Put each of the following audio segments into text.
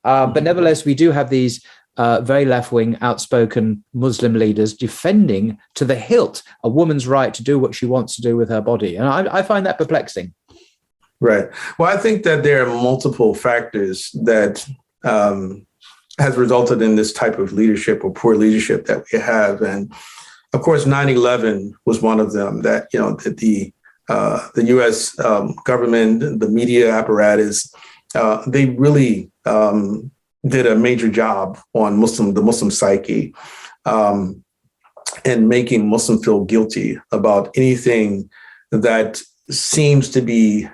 But nevertheless, we do have these very left-wing, outspoken Muslim leaders defending to the hilt a woman's right to do what she wants to do with her body. And I find that perplexing. Right. Well, I think that there are multiple factors that has resulted in this type of leadership or poor leadership that we have. And of course, 9/11 was one of them that, the U.S. Government, the media apparatus, they really did a major job on the Muslim psyche, and making Muslims feel guilty about anything that seems to be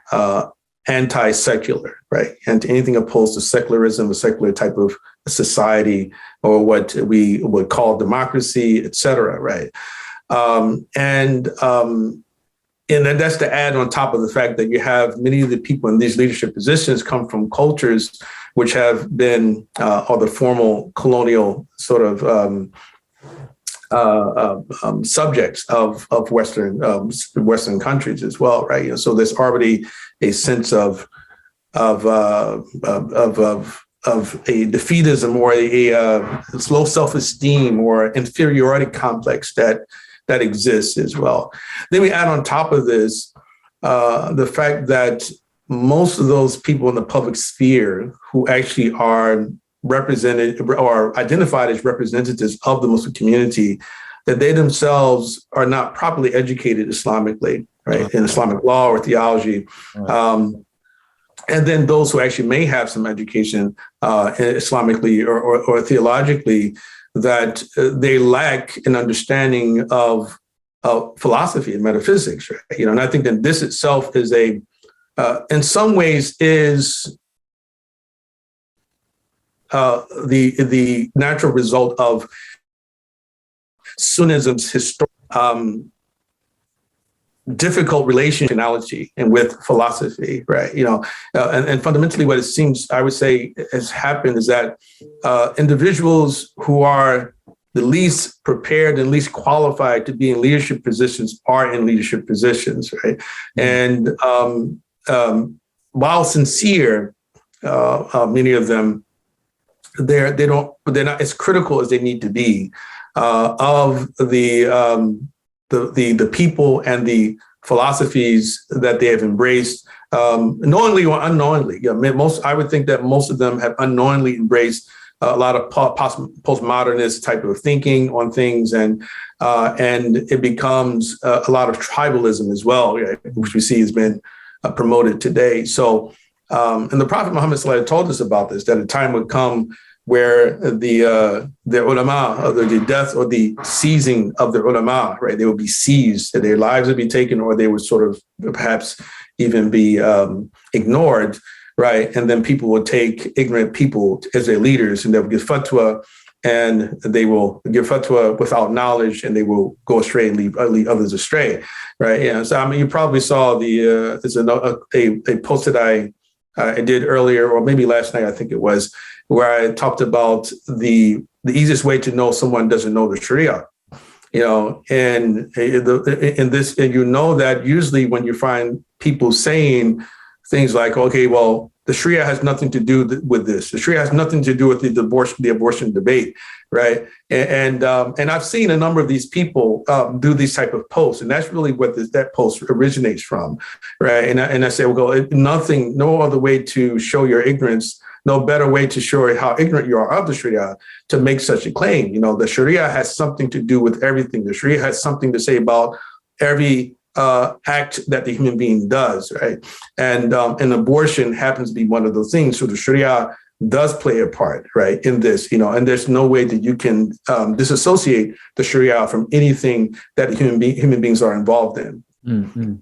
anti-secular, right? And anything opposed to secularism, a secular type of society, or what we would call democracy, et cetera, right? And then that's to add on top of the fact that you have many of the people in these leadership positions come from cultures which have been, or the formal colonial sort of subjects of Western countries as well, right? So there's already a sense of a defeatism or a low self-esteem or inferiority complex that exists as well. Then we add on top of this the fact that most of those people in the public sphere who actually are represented or identified as representatives of the Muslim community, that they themselves are not properly educated Islamically, right, in Islamic law or theology. And then those who actually may have some education Islamically or theologically, that they lack an understanding of philosophy and metaphysics, right? And I think that this itself is in some ways is the natural result of Sunnism's difficult relationality and with philosophy, right? And fundamentally what it seems, I would say, has happened is that individuals who are the least prepared and least qualified to be in leadership positions are in leadership positions, right? And while sincere, many of them, they're not as critical as they need to be of the people and the philosophies that they have embraced, knowingly or unknowingly. I would think that most of them have unknowingly embraced a lot of postmodernist type of thinking on things, and it becomes a lot of tribalism as well, right, which we see has been promoted today. So, and the Prophet Muhammad ﷺ told us about this, that a time would come where the ulama, or the death or the seizing of the ulama, right, they would be seized, their lives would be taken, or they would sort of perhaps even be ignored, right? And then people would take ignorant people as their leaders, and they would give fatwa, and they will give fatwa without knowledge, and they will go astray and lead others astray, right? Yeah. So I mean, you probably saw there's a post that I did earlier, or maybe last night, I think it was, where I talked about the easiest way to know someone doesn't know the Sharia, and that usually when you find people saying things like, okay, well, the Sharia has nothing to do with this. The Sharia has nothing to do with the abortion debate, right? And I've seen a number of these people do these type of posts, and that's really what that post originates from, right? And I say, well, no other way to show your ignorance, no better way to show how ignorant you are of the Sharia to make such a claim. The Sharia has something to do with everything. The Sharia has something to say about every act that the human being does, right? And abortion happens to be one of those things. So the Sharia does play a part, right, in this, and there's no way that you can disassociate the Sharia from anything that human beings are involved in. Mm-hmm.